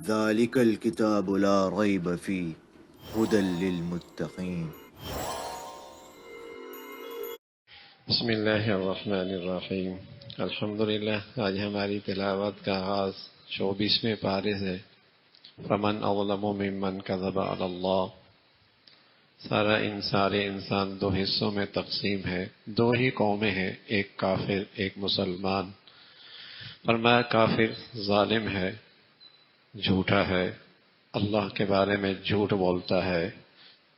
ذلك الكتاب لا ريب فيه هدى للمتقين۔ بسم اللہ الرحمن الرحیم۔ الحمدللہ، آج ہماری تلاوت کا آغاز 24ویں پارے سے فمن اظلم ممن کذب علی اللہ۔ سارے انسان دو حصوں میں تقسیم ہے، دو ہی قومیں ہیں، ایک کافر ایک مسلمان۔ فرمایا کافر ظالم ہے، جھوٹا ہے، اللہ کے بارے میں جھوٹ بولتا ہے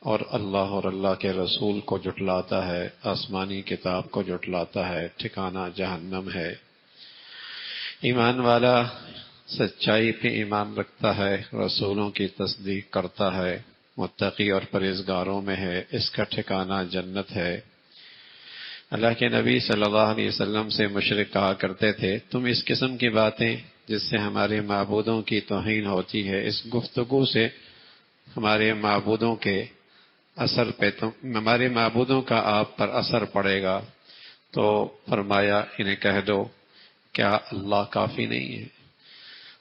اور اللہ کے رسول کو جھٹلاتا ہے، آسمانی کتاب کو جھٹلاتا ہے، ٹھکانہ جہنم ہے۔ ایمان والا سچائی پہ ایمان رکھتا ہے، رسولوں کی تصدیق کرتا ہے، متقی اور پرہیزگاروں میں ہے، اس کا ٹھکانہ جنت ہے۔ اللہ کے نبی صلی اللہ علیہ وسلم سے مشرک کہا کرتے تھے، تم اس قسم کی باتیں جس سے ہمارے معبودوں کی توہین ہوتی ہے، اس گفتگو سے ہمارے معبودوں کے اثر پہ ہمارے معبودوں کا آپ پر اثر پڑے گا۔ تو فرمایا انہیں کہہ دو، کیا اللہ کافی نہیں ہے؟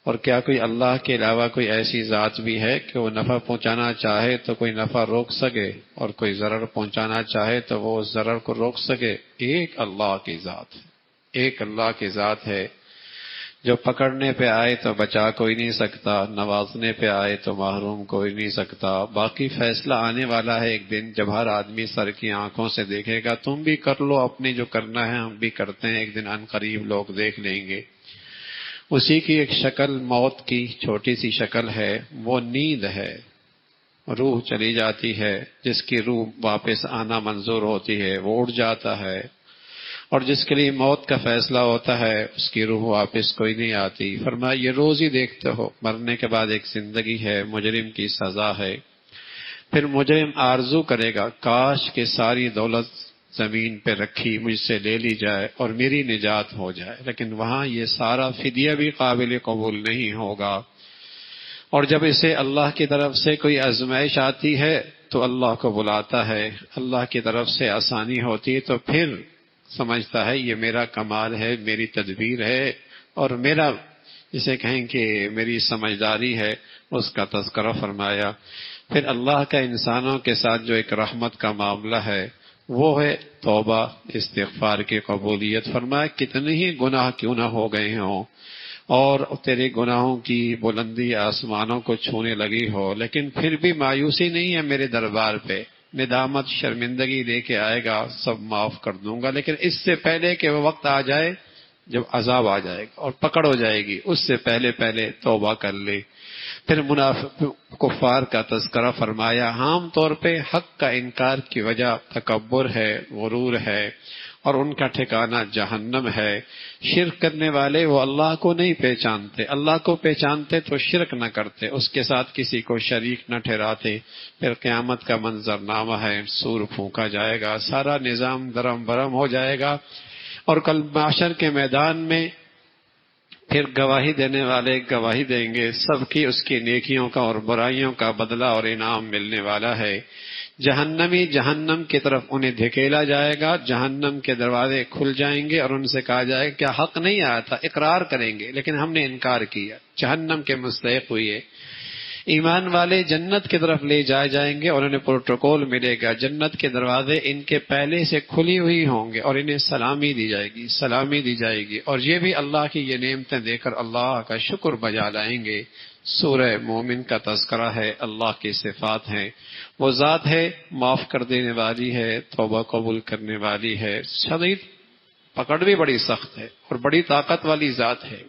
اور کیا کوئی اللہ کے علاوہ کوئی ایسی ذات بھی ہے کہ وہ نفع پہنچانا چاہے تو کوئی نفع روک سکے اور کوئی ضرر پہنچانا چاہے تو وہ اس ضرر کو روک سکے؟ ایک اللہ کی ذات ہے، ایک اللہ کی ذات ہے جو پکڑنے پہ آئے تو بچا کوئی نہیں سکتا، نوازنے پہ آئے تو محروم کوئی نہیں سکتا۔ باقی فیصلہ آنے والا ہے ایک دن جب ہر آدمی سر کی آنکھوں سے دیکھے گا، تم بھی کر لو اپنی جو کرنا ہے، ہم بھی کرتے ہیں، ایک دن ان قریب لوگ دیکھ لیں گے۔ اسی کی ایک شکل موت کی چھوٹی سی شکل ہے، وہ نیند ہے، روح چلی جاتی ہے، جس کی روح واپس آنا منظور ہوتی ہے وہ اڑ جاتا ہے، اور جس کے لیے موت کا فیصلہ ہوتا ہے اس کی روح واپس کوئی نہیں آتی۔ فرمایا یہ روز ہی دیکھتے ہو، مرنے کے بعد ایک زندگی ہے، مجرم کی سزا ہے۔ پھر مجرم آرزو کرے گا کاش کہ ساری دولت زمین پہ رکھی مجھ سے لے لی جائے اور میری نجات ہو جائے، لیکن وہاں یہ سارا فدیہ بھی قابل قبول نہیں ہوگا۔ اور جب اسے اللہ کی طرف سے کوئی آزمائش آتی ہے تو اللہ کو بلاتا ہے، اللہ کی طرف سے آسانی ہوتی ہے تو پھر سمجھتا ہے یہ میرا کمال ہے، میری تدبیر ہے اور میرا جسے کہیں کہ میری سمجھداری ہے، اس کا تذکرہ فرمایا۔ پھر اللہ کا انسانوں کے ساتھ جو ایک رحمت کا معاملہ ہے وہ ہے توبہ، استغفار کی قبولیت۔ فرمایا کتنے ہی گناہ کیوں نہ ہو گئے ہوں اور تیرے گناہوں کی بلندی آسمانوں کو چھونے لگی ہو، لیکن پھر بھی مایوسی نہیں ہے میرے دربار پہ، ندامت شرمندگی لے کے آئے گا، سب معاف کر دوں گا، لیکن اس سے پہلے کہ وہ وقت آ جائے جب عذاب آ جائے گا اور پکڑ ہو جائے گی، اس سے پہلے توبہ کر لے۔ پھر منافق کفار کا تذکرہ فرمایا، عام طور پہ حق کا انکار کی وجہ تکبر ہے، غرور ہے، اور ان کا ٹھکانہ جہنم ہے۔ شرک کرنے والے وہ اللہ کو نہیں پہچانتے، اللہ کو پہچانتے تو شرک نہ کرتے، اس کے ساتھ کسی کو شریک نہ ٹھہراتے۔ پھر قیامت کا منظرنامہ ہے، سور پھونکا جائے گا، سارا نظام درم برم ہو جائے گا، اور کل محشر کے میدان میں پھر گواہی دینے والے گواہی دیں گے، سب کی اس کی نیکیوں کا اور برائیوں کا بدلہ اور انعام ملنے والا ہے۔ جہنمی جہنم کی طرف انہیں دھکیلا جائے گا، جہنم کے دروازے کھل جائیں گے اور ان سے کہا جائے گا کیا حق نہیں آیا تھا؟ اقرار کریں گے لیکن ہم نے انکار کیا، جہنم کے مستحق ہوئے۔ ایمان والے جنت کی طرف لے جائے جائیں گے اور انہیں پروٹوکول ملے گا، جنت کے دروازے ان کے پہلے سے کھلی ہوئی ہوں گے اور انہیں سلامی دی جائے گی، سلامی دی جائے گی، اور یہ بھی اللہ کی یہ نعمتیں دے کر اللہ کا شکر بجا لائیں گے۔ سورہ مومن کا تذکرہ ہے، اللہ کی صفات ہیں، وہ ذات ہے معاف کر دینے والی ہے، توبہ قبول کرنے والی ہے، شدید پکڑ بھی بڑی سخت ہے اور بڑی طاقت والی ذات ہے۔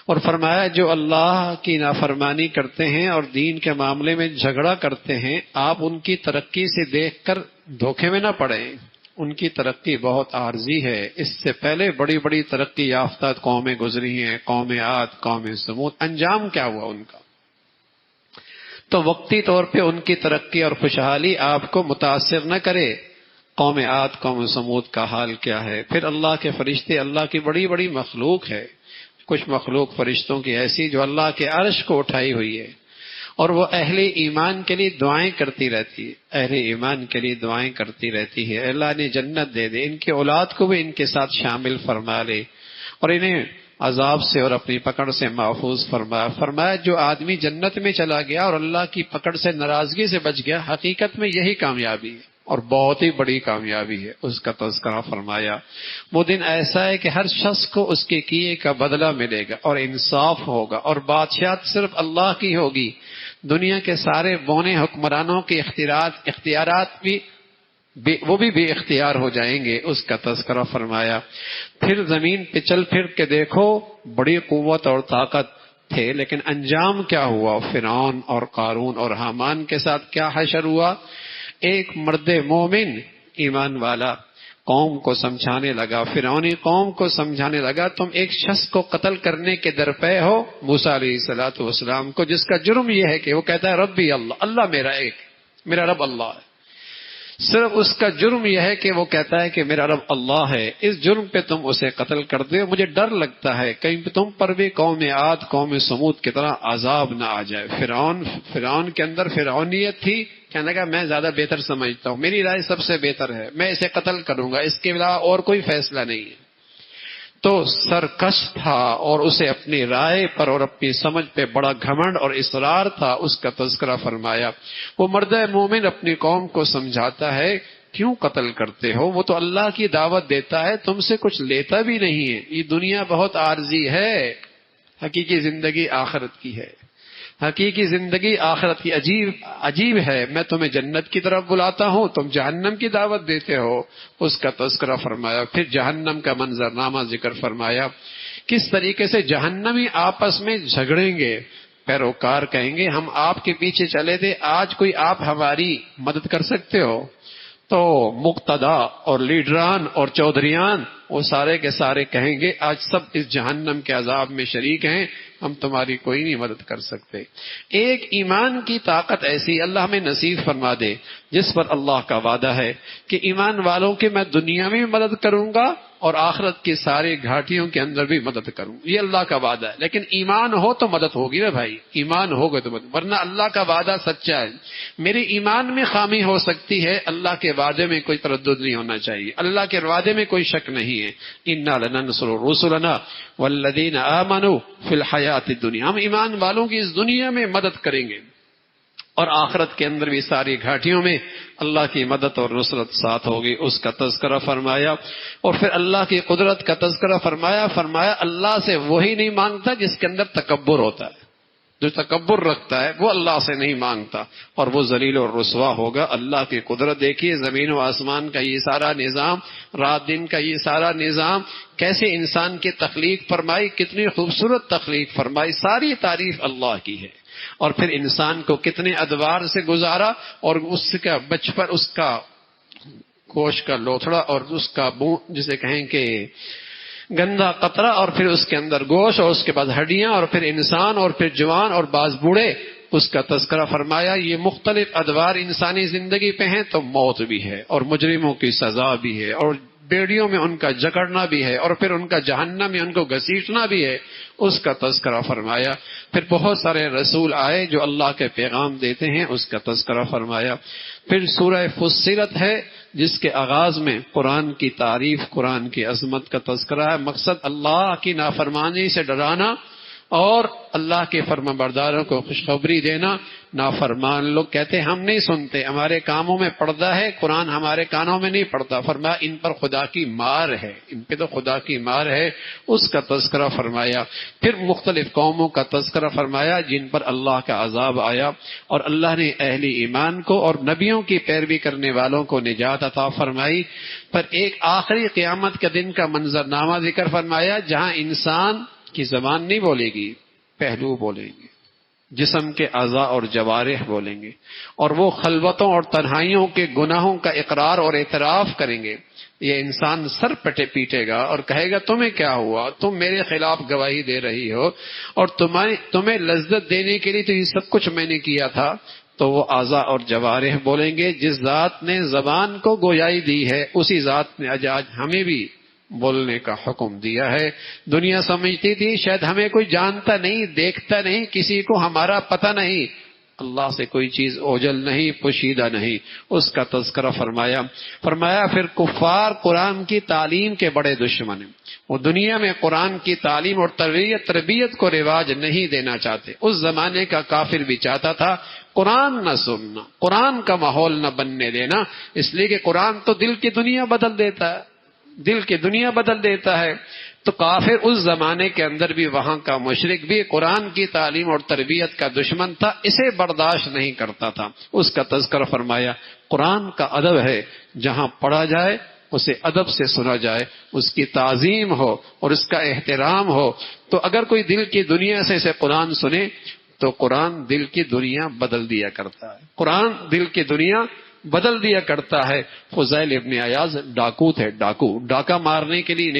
اور فرمایا جو اللہ کی نافرمانی کرتے ہیں اور دین کے معاملے میں جھگڑا کرتے ہیں، آپ ان کی ترقی سے دیکھ کر دھوکے میں نہ پڑیں، ان کی ترقی بہت عارضی ہے، اس سے پہلے بڑی بڑی ترقی یافتہ قومیں گزری ہیں، قوم عاد، قوم سمود، انجام کیا ہوا ان کا؟ تو وقتی طور پہ ان کی ترقی اور خوشحالی آپ کو متاثر نہ کرے۔ قوم عاد، قوم سمود کا حال کیا ہے؟ پھر اللہ کے فرشتے، اللہ کی بڑی بڑی مخلوق ہے، کچھ مخلوق فرشتوں کی ایسی جو اللہ کے عرش کو اٹھائی ہوئی ہے اور وہ اہل ایمان کے لیے دعائیں کرتی رہتی ہے، اہل ایمان کے لیے دعائیں کرتی رہتی ہے، اللہ نے جنت دے دے، ان کی اولاد کو بھی ان کے ساتھ شامل فرما لے اور انہیں عذاب سے اور اپنی پکڑ سے محفوظ فرمایا۔ فرمایا جو آدمی جنت میں چلا گیا اور اللہ کی پکڑ سے ناراضگی سے بچ گیا، حقیقت میں یہی کامیابی ہے اور بہت ہی بڑی کامیابی ہے، اس کا تذکرہ فرمایا۔ وہ دن ایسا ہے کہ ہر شخص کو اس کے کیے کا بدلہ ملے گا اور انصاف ہوگا اور بادشاہت صرف اللہ کی ہوگی۔ دنیا کے سارے بونے حکمرانوں کے اختیارات بھی وہ بھی بے اختیار ہو جائیں گے، اس کا تذکرہ فرمایا۔ پھر زمین پہ چل پھر کے دیکھو، بڑی قوت اور طاقت تھے، لیکن انجام کیا ہوا؟ فرعون اور قارون اور حامان کے ساتھ کیا حشر ہوا؟ ایک مرد مومن ایمان والا قوم کو سمجھانے لگا، فرعونی قوم کو سمجھانے لگا، تم ایک شخص کو قتل کرنے کے درپے ہو، موسیٰ علیہ الصلوۃ والسلام کو، جس کا جرم یہ ہے کہ وہ کہتا ہے ربی اللہ، اللہ میرا ایک، میرا رب اللہ ہے۔ صرف اس کا جرم یہ ہے کہ وہ کہتا ہے کہ میرا رب اللہ ہے، اس جرم پہ تم اسے قتل کر دو، مجھے ڈر لگتا ہے کہیں تم پر بھی قوم عاد قوم سمود کی طرح عذاب نہ آ جائے۔ فرعون کے اندر فرعونیت تھی، کہنے لگا میں زیادہ بہتر سمجھتا ہوں، میری رائے سب سے بہتر ہے، میں اسے قتل کروں گا، اس کے علاوہ اور کوئی فیصلہ نہیں ہے۔ تو سرکش تھا اور اسے اپنی رائے پر اور اپنی سمجھ پہ بڑا گھمنڈ اور اصرار تھا، اس کا تذکرہ فرمایا۔ وہ مرد مومن اپنی قوم کو سمجھاتا ہے کیوں قتل کرتے ہو، وہ تو اللہ کی دعوت دیتا ہے، تم سے کچھ لیتا بھی نہیں ہے، یہ دنیا بہت عارضی ہے، حقیقی زندگی آخرت کی ہے، حقیقی زندگی آخرت کی عجیب ہے، میں تمہیں جنت کی طرف بلاتا ہوں، تم جہنم کی دعوت دیتے ہو، اس کا تذکرہ فرمایا۔ پھر جہنم کا منظرنامہ ذکر فرمایا، کس طریقے سے جہنمی آپس میں جھگڑیں گے، پیروکار کہیں گے ہم آپ کے پیچھے چلے تھے، آج کوئی آپ ہماری مدد کر سکتے ہو؟ تو مقتدا اور لیڈران اور چودھریان وہ سارے کے سارے کہیں گے آج سب اس جہنم کے عذاب میں شریک ہیں، ہم تمہاری کوئی نہیں مدد کر سکتے۔ ایک ایمان کی طاقت ایسی اللہ ہمیں نصیب فرما دے جس پر اللہ کا وعدہ ہے کہ ایمان والوں کی میں دنیا میں بھی مدد کروں گا اور آخرت کی ساری گھاٹیوں کے اندر بھی مدد کروں، یہ اللہ کا وعدہ ہے۔ لیکن ایمان ہو تو مدد ہوگی نا بھائی، ایمان ہوگا تو مدد، ورنہ اللہ کا وعدہ سچا ہے۔ میرے ایمان میں خامی ہو سکتی ہے، اللہ کے وعدے میں کوئی تردد نہیں ہونا چاہیے، اللہ کے وعدے میں کوئی شک نہیں ہے۔ انا لننصر رسلنا والذین آمنوا فی الحیات الدنیا، ہم ایمان والوں کی اس دنیا میں مدد کریں گے اور آخرت کے اندر بھی ساری گھاٹیوں میں اللہ کی مدد اور نصرت ساتھ ہوگی، اس کا تذکرہ فرمایا۔ اور پھر اللہ کی قدرت کا تذکرہ فرمایا اللہ سے وہی نہیں مانگتا جس کے اندر تکبر ہوتا ہے، جو تکبر رکھتا ہے وہ اللہ سے نہیں مانگتا اور وہ ذلیل اور رسوا ہوگا۔ اللہ کی قدرت دیکھیے، زمین و آسمان کا یہ سارا نظام، رات دن کا یہ سارا نظام، کیسے انسان کی تخلیق فرمائی، کتنی خوبصورت تخلیق فرمائی، ساری تعریف اللہ کی ہے۔ اور پھر انسان کو کتنے ادوار سے گزارا اور اس کا بچپن، اس کا گوشت کا لوتھڑا اور اس کا جسے کہیں کہ گندا قطرہ، اور پھر اس کے اندر گوشت اور اس کے بعد ہڈیاں اور پھر انسان اور پھر جوان اور بعض بوڑھے، اس کا تذکرہ فرمایا۔ یہ مختلف ادوار انسانی زندگی پہ ہیں تو موت بھی ہے اور مجرموں کی سزا بھی ہے اور بیڑیوں میں ان کا جکڑنا بھی ہے اور پھر ان کا جہنم میں ان کو گھسیٹنا بھی ہے، اس کا تذکرہ فرمایا۔ پھر بہت سارے رسول آئے جو اللہ کے پیغام دیتے ہیں، اس کا تذکرہ فرمایا۔ پھر سورہ فصلت ہے جس کے آغاز میں قرآن کی تعریف، قرآن کی عظمت کا تذکرہ ہے۔ مقصد اللہ کی نافرمانی سے ڈرانا اور اللہ کے فرما برداروں کو خوشخبری دینا۔ نافرمان لوگ کہتے ہیں ہم نہیں سنتے، ہمارے کاموں میں پڑتا ہے، قرآن ہمارے کانوں میں نہیں پڑتا۔ فرمایا ان پر خدا کی مار ہے، ان پہ تو خدا کی مار ہے، اس کا تذکرہ فرمایا۔ پھر مختلف قوموں کا تذکرہ فرمایا جن پر اللہ کا عذاب آیا اور اللہ نے اہل ایمان کو اور نبیوں کی پیروی کرنے والوں کو نجات عطا فرمائی۔ پر ایک آخری قیامت کے دن کا منظرنامہ ذکر فرمایا جہاں انسان کی زبان نہیں بولے گی، پہلو بولیں گے، جسم کے اعضاء اور جوارح بولیں گے، اور وہ خلوتوں اور تنہائیوں کے گناہوں کا اقرار اور اعتراف کریں گے۔ یہ انسان سر پیٹے گا اور کہے گا تمہیں کیا ہوا، تم میرے خلاف گواہی دے رہی ہو اور تمہیں لذت دینے کے لیے تو یہ سب کچھ میں نے کیا تھا۔ تو وہ اعضاء اور جوارح بولیں گے جس ذات نے زبان کو گویائی دی ہے اسی ذات نے آج ہمیں بھی بولنے کا حکم دیا ہے۔ دنیا سمجھتی تھی شاید ہمیں کوئی جانتا نہیں، دیکھتا نہیں، کسی کو ہمارا پتہ نہیں، اللہ سے کوئی چیز اوجل نہیں، پوشیدہ نہیں، اس کا تذکرہ فرمایا۔ پھر کفار قرآن کی تعلیم کے بڑے دشمن ہیں، وہ دنیا میں قرآن کی تعلیم اور تربیت کو رواج نہیں دینا چاہتے۔ اس زمانے کا کافر بھی چاہتا تھا قرآن نہ سننا، قرآن کا ماحول نہ بننے دینا، اس لیے کہ قرآن تو دل کی دنیا بدل دیتا ہے، دل کی دنیا بدل دیتا ہے۔ تو کافر اس زمانے کے اندر بھی، وہاں کا مشرک بھی قرآن کی تعلیم اور تربیت کا دشمن تھا، اسے برداشت نہیں کرتا تھا۔ اس کا تذکرہ فرمایا، قرآن کا ادب ہے، جہاں پڑھا جائے اسے ادب سے سنا جائے، اس کی تعظیم ہو اور اس کا احترام ہو۔ تو اگر کوئی دل کی دنیا سے اسے قرآن سنے تو قرآن دل کی دنیا بدل دیا کرتا ہے، قرآن دل کی دنیا بدل دیا کرتا ہے۔ فضیل ابن عیاض ڈاکو تھے، ڈاکہ مارنے کے لیے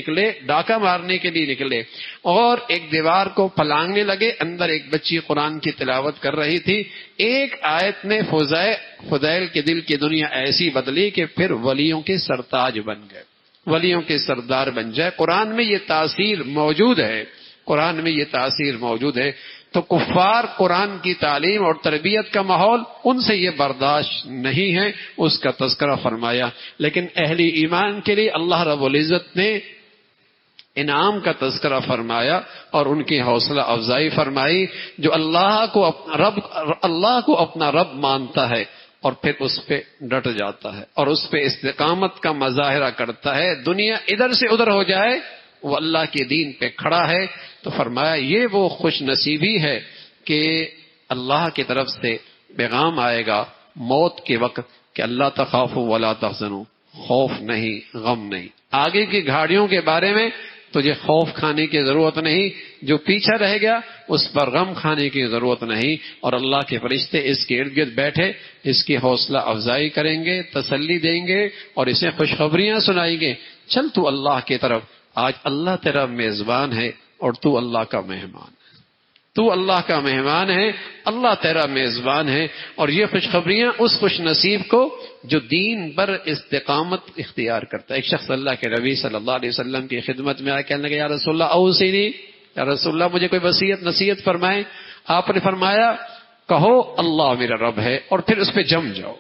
نکلے اور ایک دیوار کو پھلانگنے لگے، اندر ایک بچی قرآن کی تلاوت کر رہی تھی، ایک آیت نے فضیل کے دل کی دنیا ایسی بدلی کہ پھر ولیوں کے سرتاج بن گئے، ولیوں کے سردار بن جائے۔ قرآن میں یہ تاثیر موجود ہے، تو کفار قرآن کی تعلیم اور تربیت کا ماحول ان سے یہ برداشت نہیں ہے، اس کا تذکرہ فرمایا۔ لیکن اہل ایمان کے لیے اللہ رب العزت نے انعام کا تذکرہ فرمایا اور ان کی حوصلہ افزائی فرمائی، جو اللہ کو اپنا رب مانتا ہے اور پھر اس پہ ڈٹ جاتا ہے اور اس پہ استقامت کا مظاہرہ کرتا ہے، دنیا ادھر سے ادھر ہو جائے، وہ اللہ کے دین پہ کھڑا ہے، تو فرمایا یہ وہ خوش نصیبی ہے کہ اللہ کی طرف سے پیغام آئے گا موت کے وقت کہ اللہ تخافوا ولا تحزنوا، خوف نہیں، غم نہیں، آگے کی گھاڑیوں کے بارے میں تجھے خوف کھانے کی ضرورت نہیں، جو پیچھے رہ گیا اس پر غم کھانے کی ضرورت نہیں، اور اللہ کے فرشتے اس کے ارد گرد بیٹھے اس کی حوصلہ افزائی کریں گے، تسلی دیں گے اور اسے خوشخبریاں سنائیں گے، چل تو اللہ کی طرف، آج اللہ تیرا میزبان ہے اور تو اللہ کا مہمان ہے، تو اللہ کا مہمان ہے، اللہ تیرا میزبان ہے۔ اور یہ خوشخبریاں اس خوش نصیب کو جو دین پر استقامت اختیار کرتا ہے۔ ایک شخص اللہ کے نبی صلی اللہ علیہ وسلم کی خدمت میں آ کہنے لگا، یا رسول اللہ اوصینی، یا رسول اللہ مجھے کوئی وصیت نصیحت فرمائیں۔ آپ نے فرمایا کہو اللہ میرا رب ہے اور پھر اس پہ جم جاؤ،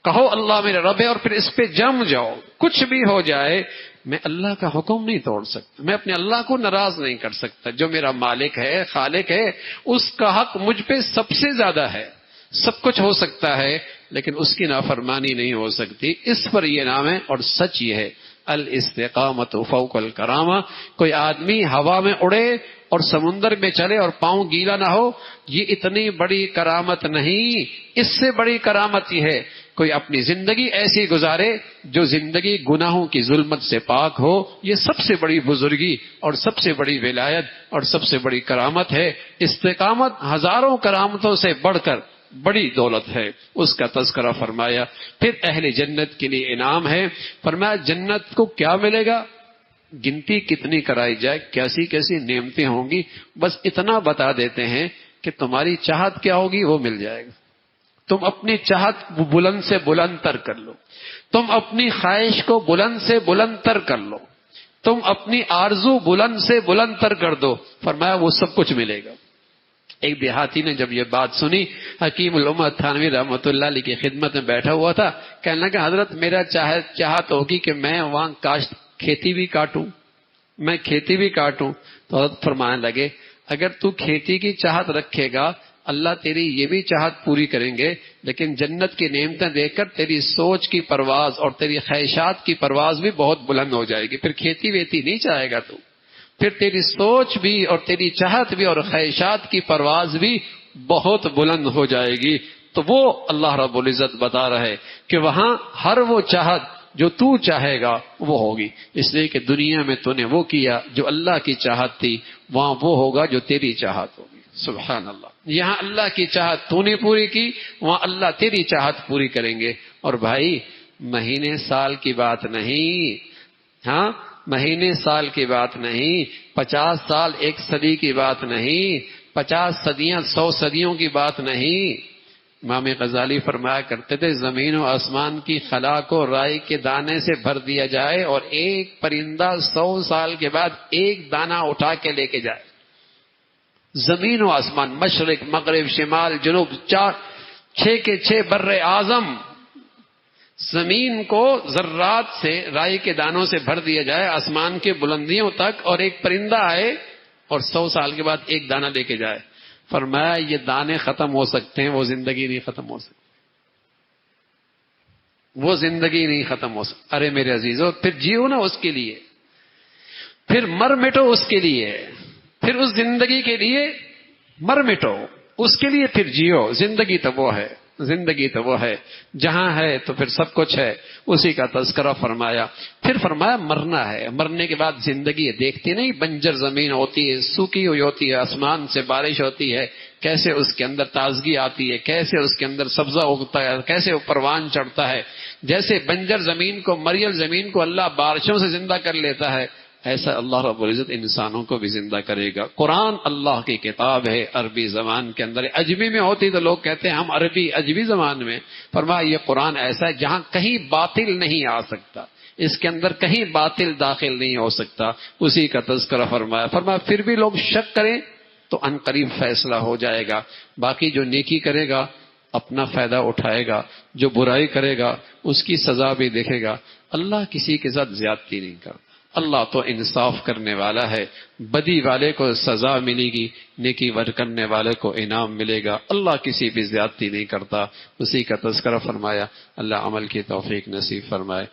کہو اللہ میرا رب ہے اور پھر اس پہ جم جاؤ، کچھ بھی ہو جائے میں اللہ کا حکم نہیں توڑ سکتا، میں اپنے اللہ کو ناراض نہیں کر سکتا، جو میرا مالک ہے، خالق ہے، اس کا حق مجھ پہ سب سے زیادہ ہے، سب کچھ ہو سکتا ہے لیکن اس کی نافرمانی نہیں ہو سکتی، اس پر یہ نام ہے۔ اور سچ یہ ہے الاستقامت فوق الکرامہ، کوئی آدمی ہوا میں اڑے اور سمندر میں چلے اور پاؤں گیلا نہ ہو، یہ اتنی بڑی کرامت نہیں، اس سے بڑی کرامت یہ ہے کوئی اپنی زندگی ایسی گزارے جو زندگی گناہوں کی ظلمت سے پاک ہو، یہ سب سے بڑی بزرگی اور سب سے بڑی ولایت اور سب سے بڑی کرامت ہے۔ استقامت ہزاروں کرامتوں سے بڑھ کر بڑی دولت ہے، اس کا تذکرہ فرمایا۔ پھر اہل جنت کے لیے انعام ہے، فرمایا جنت کو کیا ملے گا، گنتی کتنی کرائی جائے، کیسی کیسی نعمتیں ہوں گی، بس اتنا بتا دیتے ہیں کہ تمہاری چاہت کیا ہوگی وہ مل جائے گا، تم اپنی چاہت بلند سے بلند تر کر لو، تم اپنی خواہش کو بلند سے بلند تر کر لو، تم اپنی آرزو بلند سے بلند تر کر دو، فرمایا وہ سب کچھ ملے گا۔ ایک دیہاتی نے جب یہ بات سنی، حکیم الامت تھانوی رحمۃ اللہ علیہ کی خدمت میں بیٹھا ہوا تھا، کہنے لگا حضرت میرا چاہت ہوگی کہ میں وہاں کھیتی بھی کاٹوں، میں کھیتی بھی کاٹوں۔ تو حضرت فرمانے لگے اگر تو کھیتی کی چاہت رکھے گا اللہ تیری یہ بھی چاہت پوری کریں گے، لیکن جنت کی نعمتیں دیکھ کر تیری سوچ کی پرواز اور تیری خواہشات کی پرواز بھی بہت بلند ہو جائے گی، پھر کھیتی ویتی نہیں چاہے گا تو، پھر تیری سوچ بھی اور تیری چاہت بھی اور خواہشات کی پرواز بھی بہت بلند ہو جائے گی۔ تو وہ اللہ رب العزت بتا رہا ہے کہ وہاں ہر وہ چاہت جو تو چاہے گا وہ ہوگی، اس لیے کہ دنیا میں تو نے وہ کیا جو اللہ کی چاہت تھی، وہاں وہ ہوگا جو تیری چاہت ہوگی۔ سبحان اللہ، یہاں اللہ کی چاہت تو نے پوری کی، وہاں اللہ تیری چاہت پوری کریں گے۔ اور بھائی مہینے سال کی بات نہیں، ہاں مہینے سال کی بات نہیں، 50 سال 1 صدی کی بات نہیں، 50 صدیاں 100 صدیوں کی بات نہیں۔ امام غزالی فرمایا کرتے تھے زمین و آسمان کی خلا کو رائی کے دانے سے بھر دیا جائے اور ایک پرندہ 100 سال کے بعد ایک دانہ اٹھا کے لے کے جائے، زمین و آسمان، مشرق مغرب شمال جنوب، 6 کے 6 بر اعظم، زمین کو ذرات سے، رائی کے دانوں سے بھر دیا جائے آسمان کے بلندیوں تک، اور ایک پرندہ آئے اور 100 سال کے بعد ایک دانہ لے کے جائے. فرمایا یہ دانے ختم ہو سکتے ہیں، وہ زندگی نہیں ختم ہو سکتی، وہ زندگی نہیں ختم ہو سکتی. ارے میرے عزیزو، پھر جیو نا اس کے لیے، پھر مر مٹو اس کے لیے، پھر اس زندگی کے لیے مر مٹو، اس کے لیے پھر جیو. زندگی تو وہ ہے، زندگی تو وہ ہے، جہاں ہے تو پھر سب کچھ ہے، اسی کا تذکرہ فرمایا. پھر فرمایا مرنا ہے، مرنے کے بعد زندگی ہے. دیکھتے نہیں بنجر زمین ہوتی ہے، سوکھی ہوئی ہوتی ہے، آسمان سے بارش ہوتی ہے، کیسے اس کے اندر تازگی آتی ہے، کیسے اس کے اندر سبزہ اگتا ہے، کیسے وہ پروان چڑھتا ہے. جیسے بنجر زمین کو، مریل زمین کو اللہ بارشوں سے زندہ کر لیتا ہے، ایسا اللہ رب العزت انسانوں کو بھی زندہ کرے گا. قرآن اللہ کی کتاب ہے، عربی زبان کے اندر. عجمی میں ہوتی تو لوگ کہتے ہیں ہم عجمی زبان میں. فرمایا یہ قرآن ایسا ہے جہاں کہیں باطل نہیں آ سکتا، اس کے اندر کہیں باطل داخل نہیں ہو سکتا. اسی کا تذکرہ فرمایا. فرمایا پھر بھی لوگ شک کریں تو ان قریب فیصلہ ہو جائے گا. باقی جو نیکی کرے گا اپنا فائدہ اٹھائے گا، جو برائی کرے گا اس کی سزا بھی دیکھے گا. اللہ کسی کے ساتھ زیادتی نہیں کرتا. اللہ تو انصاف کرنے والا ہے. بدی والے کو سزا ملے گی، نیکی ور کرنے والے کو انعام ملے گا. اللہ کسی بھی زیادتی نہیں کرتا. اسی کا تذکرہ فرمایا. اللہ عمل کی توفیق نصیب فرمائے.